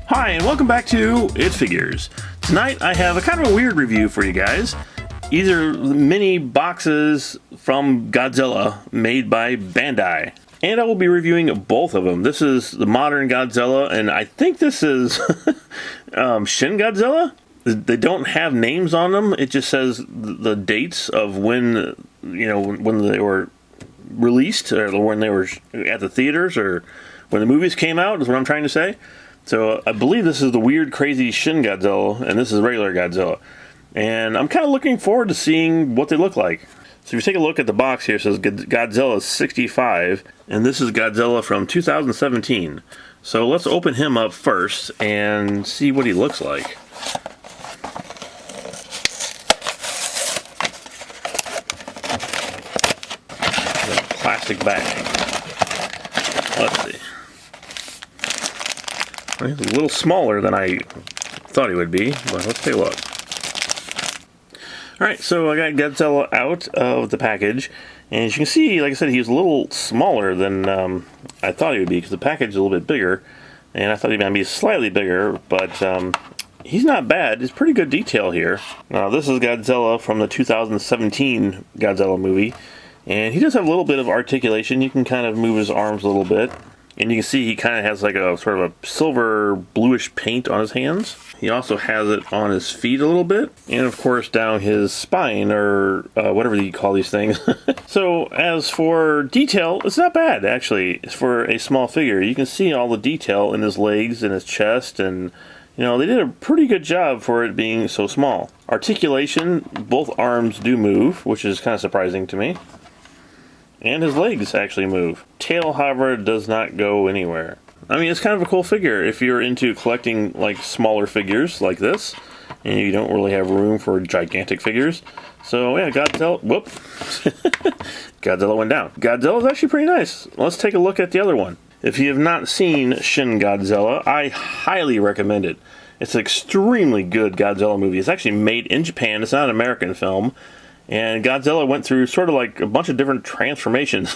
Hi, and welcome back to It Figures. Tonight I have a kind of a weird review for you guys. Either mini boxes from Godzilla made by Bandai. And I will be reviewing both of them. This is the modern Godzilla, and I think this is Shin Godzilla. They don't have names on them. It just says the dates of when, when they were released, or when they were at the theaters, or when the movies came out, is what I'm trying to say. So I believe this is the weird, crazy Shin Godzilla, and this is regular Godzilla. And I'm kind of looking forward to seeing what they look like. So if you take a look at the box here, it says Godzilla 65, and this is Godzilla from 2017. So let's open him up first and see what he looks like. Plastic bag. Let's see. He's a little smaller than I thought he would be, but let's take a look. Alright, so I got Godzilla out of the package, and as you can see, like I said, he's a little smaller than I thought he would be, because the package is a little bit bigger, and I thought he might be slightly bigger, but he's not bad. It's pretty good detail here. Now, this is Godzilla from the 2017 Godzilla movie, and he does have a little bit of articulation. You can kind of move his arms a little bit. And you can see he kind of has like a sort of a silver bluish paint on his hands. He also has it on his feet a little bit. And of course down his spine, or whatever you call these things. So as for detail, it's not bad actually. For a small figure, you can see all the detail in his legs and his chest, and they did a pretty good job for it being so small. Articulation, both arms do move, which is kind of surprising to me. And his legs actually move. Tail, however, does not go anywhere. I mean, it's kind of a cool figure if you're into collecting like smaller figures like this, and you don't really have room for gigantic figures. So yeah, Godzilla, whoop. Godzilla went down. Godzilla's actually pretty nice. Let's take a look at the other one. If you have not seen Shin Godzilla, I highly recommend it. It's an extremely good Godzilla movie. It's actually made in Japan. It's not an American film. And Godzilla went through sort of like a bunch of different transformations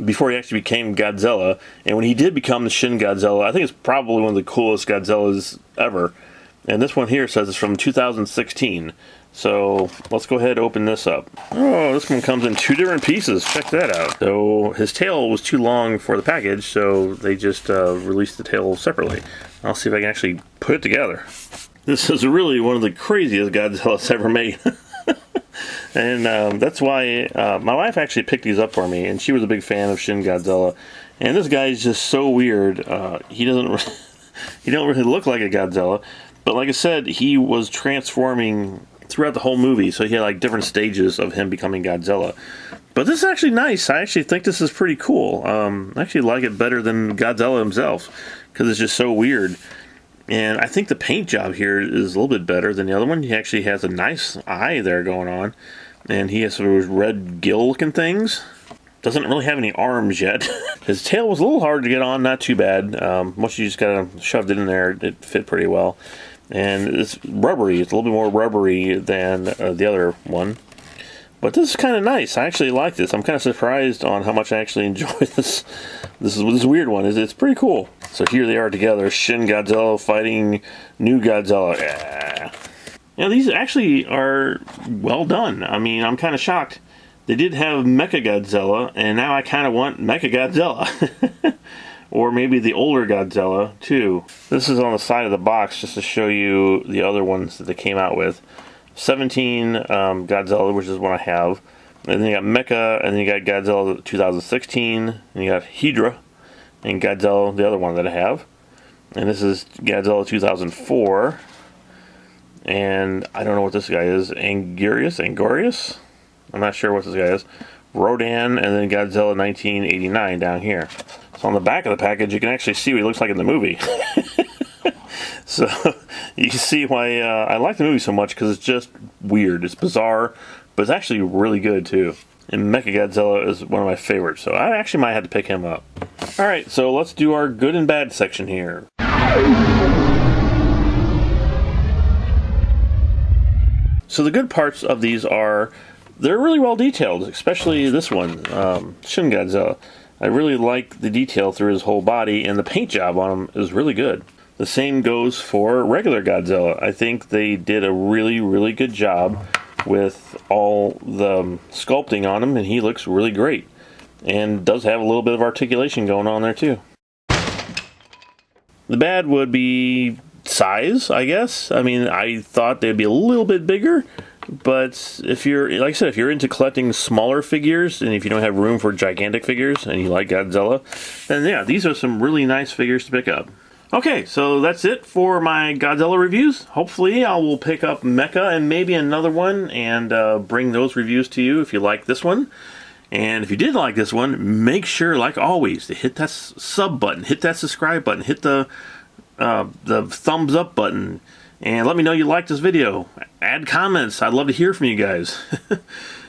before he actually became Godzilla. And when he did become the Shin Godzilla, I think it's probably one of the coolest Godzillas ever. And this one here says it's from 2016. So let's go ahead and open this up. Oh, this one comes in two different pieces. Check that out. So his tail was too long for the package, so they just released the tail separately. I'll see if I can actually put it together. This is really one of the craziest Godzillas ever made. And that's why my wife actually picked these up for me, and she was a big fan of Shin Godzilla. And this guy is just so weird. He don't really look like a Godzilla, but like I said, he was transforming throughout the whole movie, so he had like different stages of him becoming Godzilla. But this is actually nice. I actually think this is pretty cool. I actually like it better than Godzilla himself, because it's just so weird. And I think the paint job here is a little bit better than the other one. He actually has a nice eye there going on. And he has sort of red gill-looking things. Doesn't really have any arms yet. His tail was a little hard to get on, not too bad. Once you just kind of shoved it in there, it fit pretty well. And it's rubbery. It's a little bit more rubbery than the other one. But this is kind of nice. I actually like this. I'm kind of surprised on how much I actually enjoy this. This weird one. It's pretty cool. So here they are together. Shin Godzilla fighting new Godzilla. Yeah. These actually are well done. I mean, I'm kind of shocked. They did have Mecha Godzilla, and now I kind of want Mecha Godzilla. Or maybe the older Godzilla, too. This is on the side of the box just to show you the other ones that they came out with. 17 Godzilla, which is what I have. And then you got Mecha, and then you got Godzilla 2016, and you got Hydra, and Godzilla, the other one that I have. And this is Godzilla 2004. And I don't know what this guy is. Angorius? I'm not sure what this guy is. Rodan, and then Godzilla 1989 down here. So on the back of the package, you can actually see what he looks like in the movie. So you can see why I like the movie so much, because it's just weird. It's bizarre, but it's actually really good too. And Mechagodzilla is one of my favorites, so I actually might have to pick him up. Alright, so let's do our good and bad section here. So the good parts of these are, they're really well detailed, especially this one, Shin Godzilla. I really like the detail through his whole body, and the paint job on him is really good. The same goes for regular Godzilla. I think they did a really, really good job with all the sculpting on him, and he looks really great. And does have a little bit of articulation going on there too. The bad would be size, I guess. I mean, I thought they'd be a little bit bigger, but if you're, like I said, if you're into collecting smaller figures, and if you don't have room for gigantic figures, and you like Godzilla, then yeah, these are some really nice figures to pick up. Okay, so that's it for my Godzilla reviews. Hopefully I will pick up Mecha and maybe another one and bring those reviews to you if you like this one. And if you did like this one, make sure, like always, to hit that sub button, hit that subscribe button, hit the thumbs up button, and let me know you like this video. Add comments. I'd love to hear from you guys.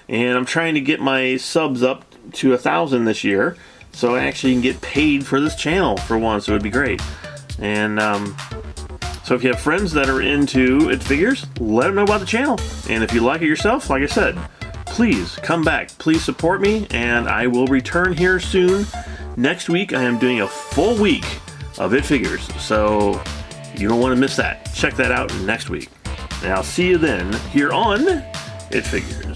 And I'm trying to get my subs up to 1,000 this year, so I actually can get paid for this channel for once. It would be great. And so if you have friends that are into it figures, let them know about the channel. And if you like it yourself, like I said, please come back. Please support me, and I will return here soon. Next week, I am doing a full week of It Figures, so you don't want to miss that. Check that out next week. And I'll see you then here on It Figures.